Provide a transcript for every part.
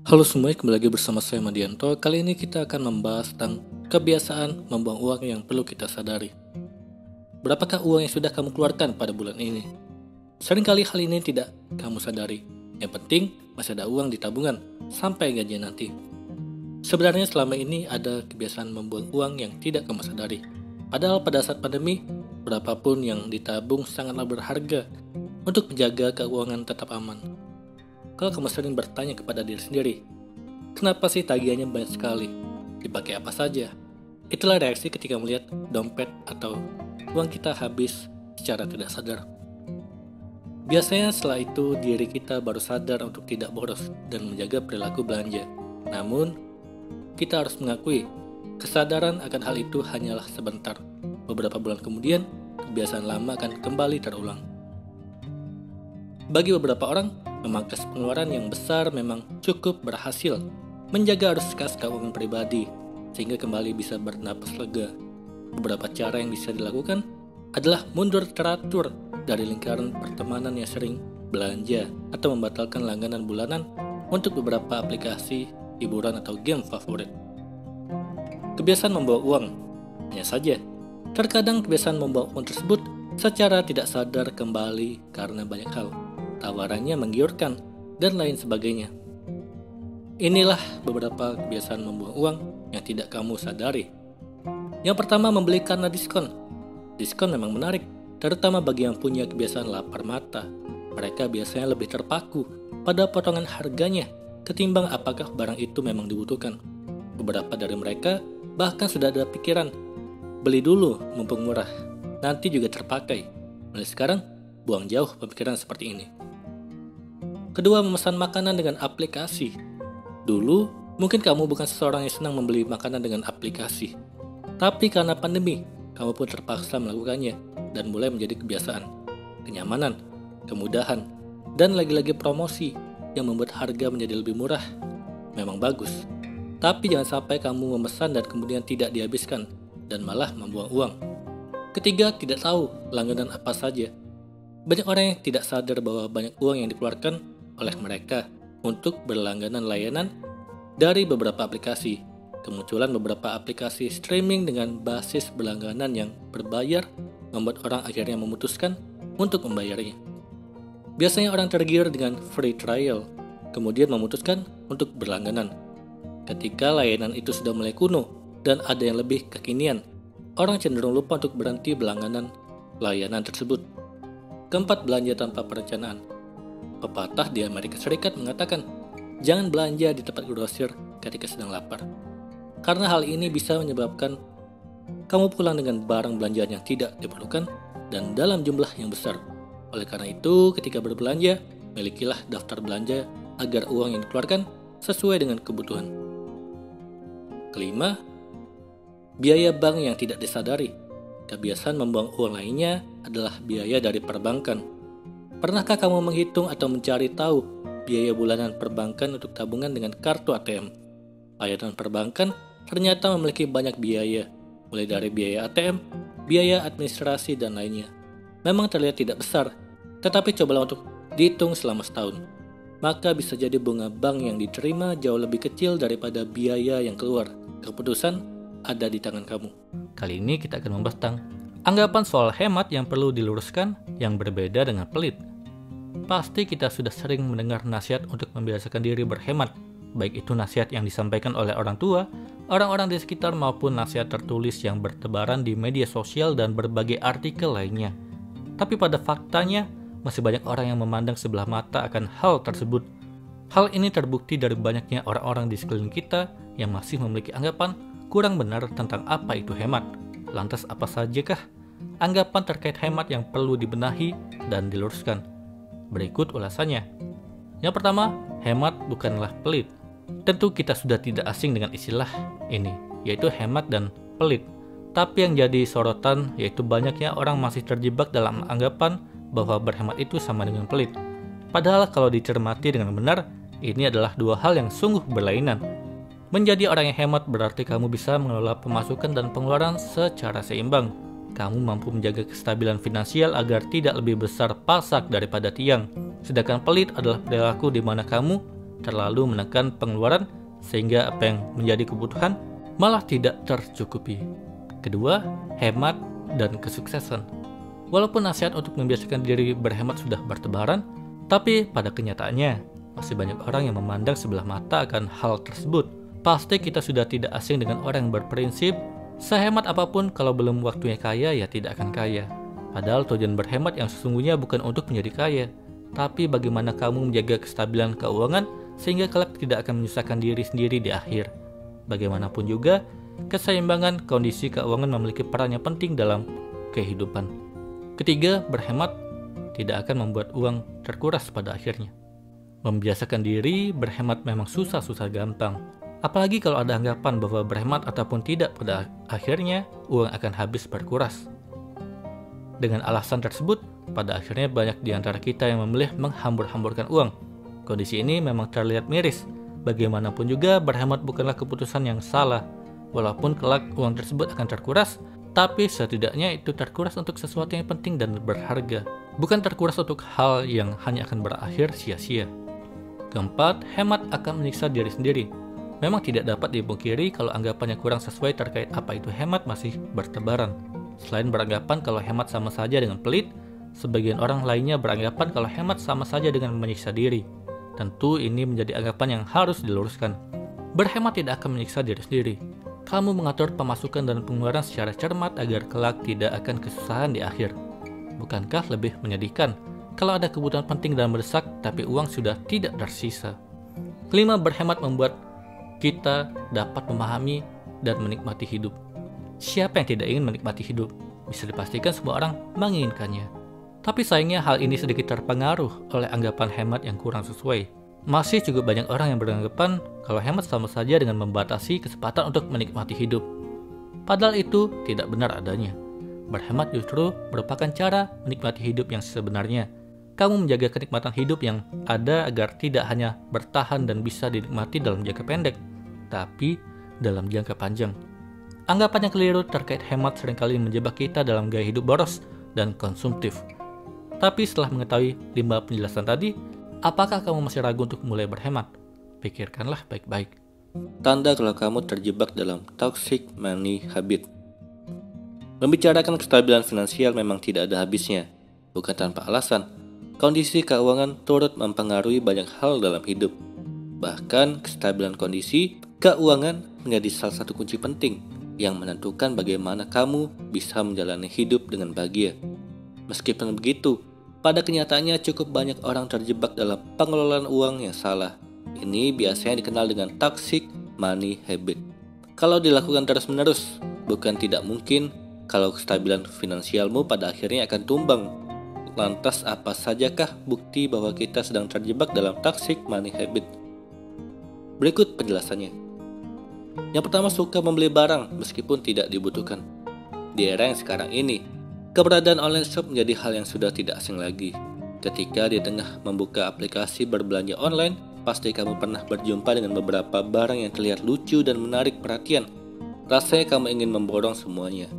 Halo semuanya, kembali lagi bersama saya Madianto. Kali ini kita akan membahas tentang kebiasaan membuang uang yang perlu kita sadari. Berapakah uang yang sudah kamu keluarkan pada bulan ini? Seringkali hal ini tidak kamu sadari. Yang penting masih ada uang di tabungan sampai gajian nanti. Sebenarnya selama ini ada kebiasaan membuang uang yang tidak kamu sadari. Padahal pada saat pandemi, berapapun yang ditabung sangatlah berharga untuk menjaga keuangan tetap aman. Kalau kamu sering bertanya kepada diri sendiri, kenapa sih tagihannya banyak sekali? Dipakai apa saja? Itulah reaksi ketika melihat dompet atau uang kita habis secara tidak sadar. Biasanya setelah itu diri kita baru sadar untuk tidak boros dan menjaga perilaku belanja. Namun, kita harus mengakui kesadaran akan hal itu hanyalah sebentar. Beberapa bulan kemudian, kebiasaan lama akan kembali terulang. Bagi beberapa orang, memangkas pengeluaran yang besar memang cukup berhasil menjaga arus kas keuangan pribadi sehingga kembali bisa bernapas lega. Beberapa cara yang bisa dilakukan adalah mundur teratur dari lingkaran pertemanan yang sering belanja atau membatalkan langganan bulanan untuk beberapa aplikasi hiburan atau game favorit. Kebiasaan membawa uang, hanya saja terkadang kebiasaan membawa uang tersebut secara tidak sadar kembali karena banyak hal. Tawarannya menggiurkan, dan lain sebagainya. Inilah beberapa kebiasaan membuang uang yang tidak kamu sadari. Yang pertama, membeli karena diskon. Diskon memang menarik, terutama bagi yang punya kebiasaan lapar mata. Mereka biasanya lebih terpaku pada potongan harganya ketimbang apakah barang itu memang dibutuhkan. Beberapa dari mereka bahkan sudah ada pikiran, beli dulu mumpung murah, nanti juga terpakai. Mulai sekarang, buang jauh pemikiran seperti ini. Kedua, memesan makanan dengan aplikasi. Dulu, mungkin kamu bukan seseorang yang senang membeli makanan dengan aplikasi. Tapi karena pandemi, kamu pun terpaksa melakukannya dan mulai menjadi kebiasaan. Kenyamanan, kemudahan, dan lagi-lagi promosi yang membuat harga menjadi lebih murah. Memang bagus. Tapi jangan sampai kamu memesan dan kemudian tidak dihabiskan dan malah membuang uang. Ketiga, tidak tahu langganan apa saja. Banyak orang yang tidak sadar bahwa banyak uang yang dikeluarkan oleh mereka untuk berlangganan layanan dari beberapa aplikasi. Kemunculan beberapa aplikasi streaming dengan basis berlangganan yang berbayar membuat orang akhirnya memutuskan untuk membayarnya. Biasanya orang tergiur dengan free trial, kemudian memutuskan untuk berlangganan. Ketika layanan itu sudah mulai kuno dan ada yang lebih kekinian, orang cenderung lupa untuk berhenti berlangganan layanan tersebut. Keempat, belanja tanpa perencanaan. Pepatah di Amerika Serikat mengatakan, jangan belanja di tempat grosir ketika sedang lapar. Karena hal ini bisa menyebabkan kamu pulang dengan barang belanjaan yang tidak diperlukan dan dalam jumlah yang besar. Oleh karena itu, ketika berbelanja, milikilah daftar belanja agar uang yang dikeluarkan sesuai dengan kebutuhan. Kelima, biaya bank yang tidak disadari. Kebiasaan membuang uang lainnya adalah biaya dari perbankan. Pernahkah kamu menghitung atau mencari tahu biaya bulanan perbankan untuk tabungan dengan kartu ATM? Layanan perbankan ternyata memiliki banyak biaya, mulai dari biaya ATM, biaya administrasi, dan lainnya. Memang terlihat tidak besar, tetapi cobalah untuk dihitung selama setahun. Maka bisa jadi bunga bank yang diterima jauh lebih kecil daripada biaya yang keluar. Keputusan ada di tangan kamu. Kali ini kita akan membahas tentang anggapan soal hemat yang perlu diluruskan yang berbeda dengan pelit. Pasti kita sudah sering mendengar nasihat untuk membiasakan diri berhemat, baik itu nasihat yang disampaikan oleh orang tua, orang-orang di sekitar maupun nasihat tertulis yang bertebaran di media sosial dan berbagai artikel lainnya. Tapi pada faktanya, masih banyak orang yang memandang sebelah mata akan hal tersebut. Hal ini terbukti dari banyaknya orang-orang di sekeliling kita yang masih memiliki anggapan kurang benar tentang apa itu hemat. Lantas apa sajakah anggapan terkait hemat yang perlu dibenahi dan diluruskan? Berikut ulasannya. Yang pertama, hemat bukanlah pelit. Tentu kita sudah tidak asing dengan istilah ini, yaitu hemat dan pelit. Tapi yang jadi sorotan yaitu banyaknya orang masih terjebak dalam anggapan bahwa berhemat itu sama dengan pelit. Padahal kalau dicermati dengan benar, ini adalah dua hal yang sungguh berlainan. Menjadi orang yang hemat berarti kamu bisa mengelola pemasukan dan pengeluaran secara seimbang. Kamu mampu menjaga kestabilan finansial agar tidak lebih besar pasak daripada tiang. Sedangkan pelit adalah perilaku di mana kamu terlalu menekan pengeluaran sehingga apa yang menjadi kebutuhan malah tidak tercukupi. Kedua, hemat dan kesuksesan. Walaupun nasihat untuk membiasakan diri berhemat sudah bertebaran, tapi pada kenyataannya masih banyak orang yang memandang sebelah mata akan hal tersebut. Pasti kita sudah tidak asing dengan orang yang berprinsip, sehemat apapun kalau belum waktunya kaya ya tidak akan kaya. Padahal tujuan berhemat yang sesungguhnya bukan untuk menjadi kaya, tapi bagaimana kamu menjaga kestabilan keuangan sehingga kelak tidak akan menyusahkan diri sendiri di akhir. Bagaimanapun juga, keseimbangan kondisi keuangan memiliki peran yang penting dalam kehidupan. Ketiga, berhemat tidak akan membuat uang terkuras pada akhirnya. Membiasakan diri berhemat memang susah-susah gampang. Apalagi kalau ada anggapan bahwa berhemat ataupun tidak pada akhirnya uang akan habis berkuras. Dengan alasan tersebut, pada akhirnya banyak di antara kita yang memilih menghambur-hamburkan uang. Kondisi ini memang terlihat miris. Bagaimanapun juga, berhemat bukanlah keputusan yang salah. Walaupun kelak uang tersebut akan terkuras, tapi setidaknya itu terkuras untuk sesuatu yang penting dan berharga. Bukan terkuras untuk hal yang hanya akan berakhir sia-sia. Keempat, hemat akan menyiksa diri sendiri. Memang tidak dapat dipungkiri kalau anggapan yang kurang sesuai terkait apa itu hemat masih bertebaran. Selain beranggapan kalau hemat sama saja dengan pelit, sebagian orang lainnya beranggapan kalau hemat sama saja dengan menyiksa diri. Tentu ini menjadi anggapan yang harus diluruskan. Berhemat tidak akan menyiksa diri sendiri. Kamu mengatur pemasukan dan pengeluaran secara cermat agar kelak tidak akan kesusahan di akhir. Bukankah lebih menyedihkan kalau ada kebutuhan penting dan mendesak tapi uang sudah tidak tersisa? Kelima, berhemat membuat kita dapat memahami dan menikmati hidup. Siapa yang tidak ingin menikmati hidup? Bisa dipastikan semua orang menginginkannya. Tapi sayangnya hal ini sedikit terpengaruh oleh anggapan hemat yang kurang sesuai. Masih cukup banyak orang yang beranggapan kalau hemat sama saja dengan membatasi kesempatan untuk menikmati hidup. Padahal itu tidak benar adanya. Berhemat justru merupakan cara menikmati hidup yang sebenarnya. Kamu menjaga kenikmatan hidup yang ada agar tidak hanya bertahan dan bisa dinikmati dalam jangka pendek, tapi dalam jangka panjang. Anggapan yang keliru terkait hemat seringkali menjebak kita dalam gaya hidup boros dan konsumtif. Tapi setelah mengetahui 5 penjelasan tadi, apakah kamu masih ragu untuk mulai berhemat? Pikirkanlah baik-baik. Tanda kalau kamu terjebak dalam toxic money habit. Membicarakan kestabilan finansial memang tidak ada habisnya, bukan tanpa alasan. Kondisi keuangan turut mempengaruhi banyak hal dalam hidup. Bahkan kestabilan kondisi keuangan menjadi salah satu kunci penting yang menentukan bagaimana kamu bisa menjalani hidup dengan bahagia. Meskipun begitu, pada kenyataannya cukup banyak orang terjebak dalam pengelolaan uang yang salah. Ini biasanya dikenal dengan toxic money habit. Kalau dilakukan terus-menerus, bukan tidak mungkin kalau kestabilan finansialmu pada akhirnya akan tumbang. Lantas apa sajakah bukti bahwa kita sedang terjebak dalam toxic money habit? Berikut penjelasannya. Yang pertama, suka membeli barang meskipun tidak dibutuhkan. Di era yang sekarang ini, keberadaan online shop menjadi hal yang sudah tidak asing lagi. Ketika di tengah membuka aplikasi berbelanja online, pasti kamu pernah berjumpa dengan beberapa barang yang terlihat lucu dan menarik perhatian. Rasanya kamu ingin memborong semuanya.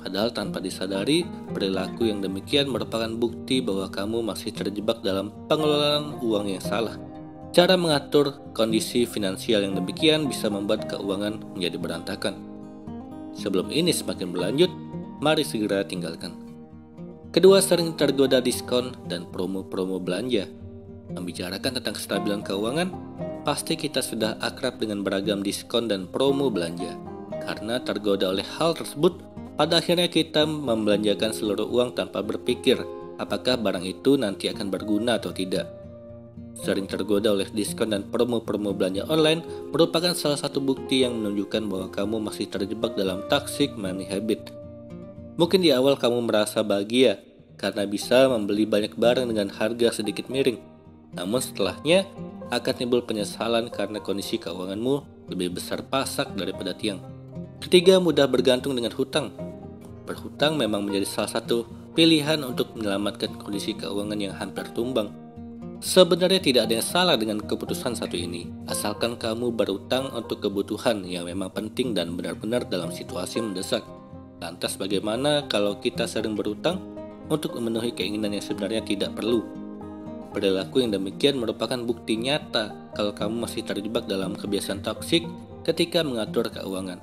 Padahal tanpa disadari, perilaku yang demikian merupakan bukti bahwa kamu masih terjebak dalam pengelolaan uang yang salah. Cara mengatur kondisi finansial yang demikian bisa membuat keuangan menjadi berantakan. Sebelum ini semakin berlanjut, mari segera tinggalkan. Kedua, sering tergoda diskon dan promo-promo belanja. Membicarakan tentang kestabilan keuangan, pasti kita sudah akrab dengan beragam diskon dan promo belanja. Karena tergoda oleh hal tersebut, pada akhirnya kita membelanjakan seluruh uang tanpa berpikir apakah barang itu nanti akan berguna atau tidak. Sering tergoda oleh diskon dan promo-promo belanja online merupakan salah satu bukti yang menunjukkan bahwa kamu masih terjebak dalam toxic money habit. Mungkin di awal kamu merasa bahagia karena bisa membeli banyak barang dengan harga sedikit miring. Namun setelahnya akan timbul penyesalan karena kondisi keuanganmu lebih besar pasak daripada tiang. Ketiga, mudah bergantung dengan hutang. Berhutang memang menjadi salah satu pilihan untuk menyelamatkan kondisi keuangan yang hampir tumbang. Sebenarnya tidak ada yang salah dengan keputusan satu ini, asalkan kamu berutang untuk kebutuhan yang memang penting dan benar-benar dalam situasi mendesak. Lantas bagaimana kalau kita sering berutang untuk memenuhi keinginan yang sebenarnya tidak perlu? Perilaku yang demikian merupakan bukti nyata kalau kamu masih terjebak dalam kebiasaan toksik ketika mengatur keuangan.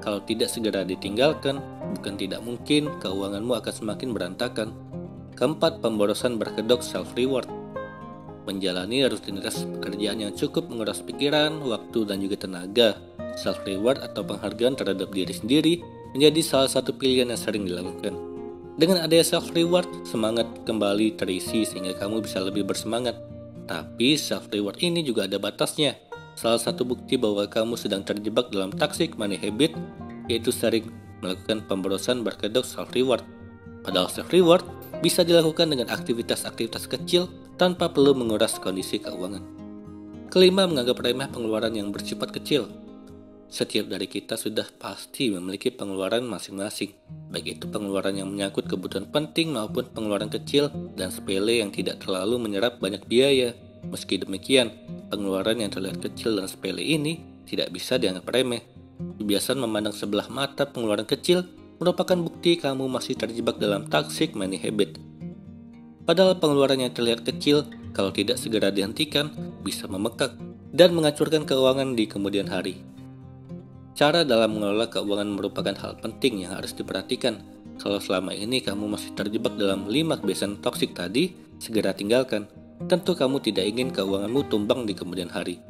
Kalau tidak segera ditinggalkan, bukan tidak mungkin keuanganmu akan semakin berantakan. Keempat, pemborosan berkedok self-reward. Menjalani rutinitas pekerjaan yang cukup menguras pikiran, waktu, dan juga tenaga. Self-reward atau penghargaan terhadap diri sendiri menjadi salah satu pilihan yang sering dilakukan. Dengan adanya self-reward, semangat kembali terisi sehingga kamu bisa lebih bersemangat. Tapi self-reward ini juga ada batasnya. Salah satu bukti bahwa kamu sedang terjebak dalam toxic money habit, yaitu sering melakukan pemborosan berkedok self-reward. Padahal self-reward bisa dilakukan dengan aktivitas-aktivitas kecil tanpa perlu menguras kondisi keuangan. Kelima, menganggap remeh pengeluaran yang bersifat kecil. Setiap dari kita sudah pasti memiliki pengeluaran masing-masing, baik itu pengeluaran yang menyangkut kebutuhan penting maupun pengeluaran kecil dan sepele yang tidak terlalu menyerap banyak biaya. Meski demikian, pengeluaran yang terlihat kecil dan sepele ini tidak bisa dianggap remeh. Kebiasaan memandang sebelah mata pengeluaran kecil merupakan bukti kamu masih terjebak dalam toxic money habit. Padahal pengeluaran yang terlihat kecil, kalau tidak segera dihentikan, bisa memekak dan menghancurkan keuangan di kemudian hari. Cara dalam mengelola keuangan merupakan hal penting yang harus diperhatikan. Kalau selama ini kamu masih terjebak dalam 5 kebiasaan toksik tadi, segera tinggalkan. Tentu kamu tidak ingin keuanganmu tumbang di kemudian hari.